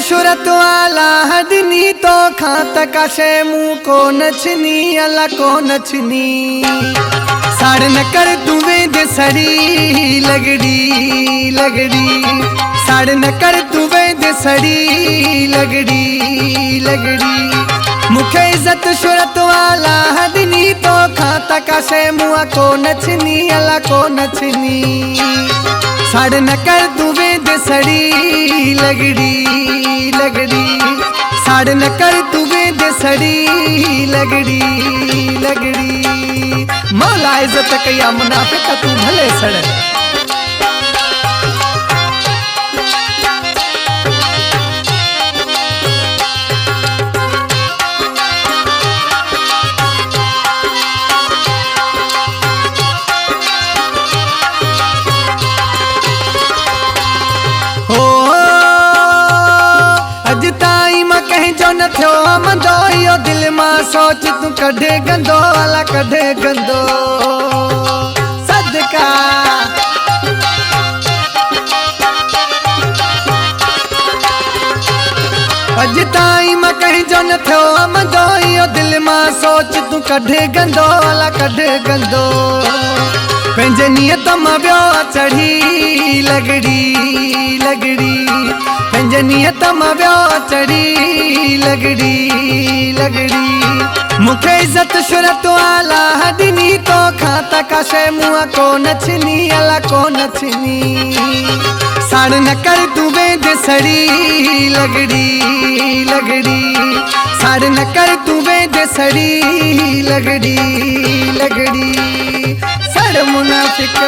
शूरत वाला हदनी तो खात काशे मुँह को नचनी अला को नचनी साड़ न कर तुवे दे सड़ी लगड़ी लगड़ी साड़ न कर तुवे दे सड़ी लगड़ी लगड़ी मुखे इज्जत शूरत वाला हदनी तो खात काशे मुँह को नचनी अला को नचनी साड़ न कर तुवे दे सड़ी लगड़ी लगड़ी साड़ न कर तुवे दे सड़ी लगड़ी लगड़ी मौला इज्जत कया मुनाफिक तू भले सड़ जो न थियो मंदो यो दिल मां सोच तू कढे गंदो अला कढे गंदो सदका अज ताई मां कहीं जो न थियो मंदो यो दिल मां सोच तू कढे गंदो अला कढे गंदो पंहिंजे नियत मां वियो चढ़ी लगड़ी लगड़ी पंहिंजे नियत मां वियो चढ़ी लगड़ी लगड़ी मुखे इज्जत शूरत वाला हदनी तो खात काशे मुँह को नचनी अला को नचनी साड़ न कर तुवे दे सड़ी लगड़ी लगड़ी साड़ न कर तुवे दे सड़ी लगड़ी लगड़ी सड़ मुनाफिक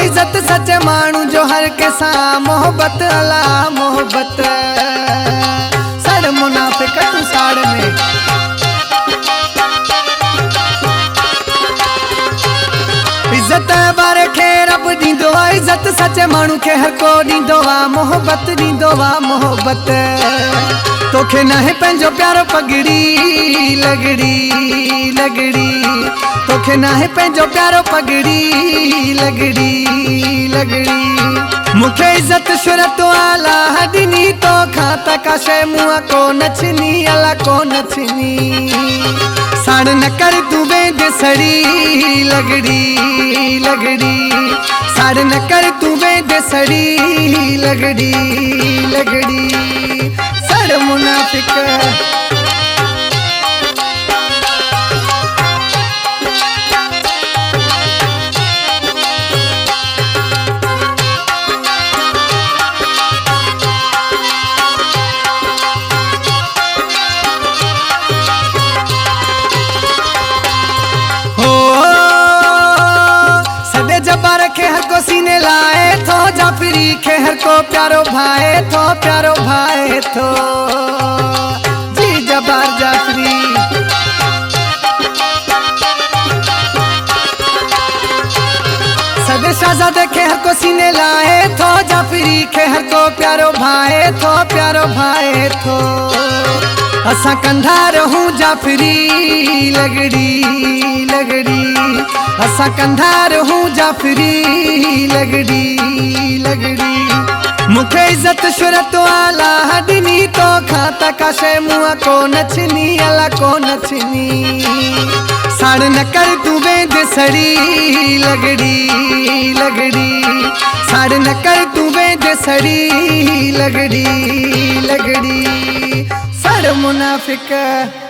इज्जत सच मानू जो हर के सा मोहब्बत अला मोहब्बत सड़ मुनाफिक तू साड़ में इज्जत बारे खे रब दींदो आ इज्जत सच मानू के हर को दींदो आ मोहब्बत दींदो आ मोहब्बत तोखे न है पंहिंजो प्यारो पगड़ी लगड़ी लगड़ी तोखे न है पंहिंजो प्यारो पगड़ी लगड़ी लगड़ी मुखे इज्जत शूरत वाला हदनी तो खात काशे मुँह को नचनी अला को नचनी साड़ न कर तुवे दे सड़ी लगड़ी लगड़ी साड़ न कर तुवे दे सड़ी लगड़ी लगड़ी सड़ मुनाफिक हर को सीने लाए थो जाफरी खे हर को प्यारो भाई थो प्यारो भाई थो जी जबार जाफरी सदे शहजादे खे हर को सीने लाए थो जाफरी खे हर को प्यारो भाई थो प्यारो भाई थो असा कंधा रहूं जाफरी लगड़ी लगड़ी असा कंधा रहूं जाफरी लगड़ी लगड़ी मुखे इज्जत शूरत वाला हदनी तो खात काशे मुँह को नचनी अला को नचनी साड़ न कर तुवे दे सड़ी लगड़ी लगड़ी साड़ न कर तुवे दे सड़ी लगड़ी लगड़ी सड़ मुनाफिक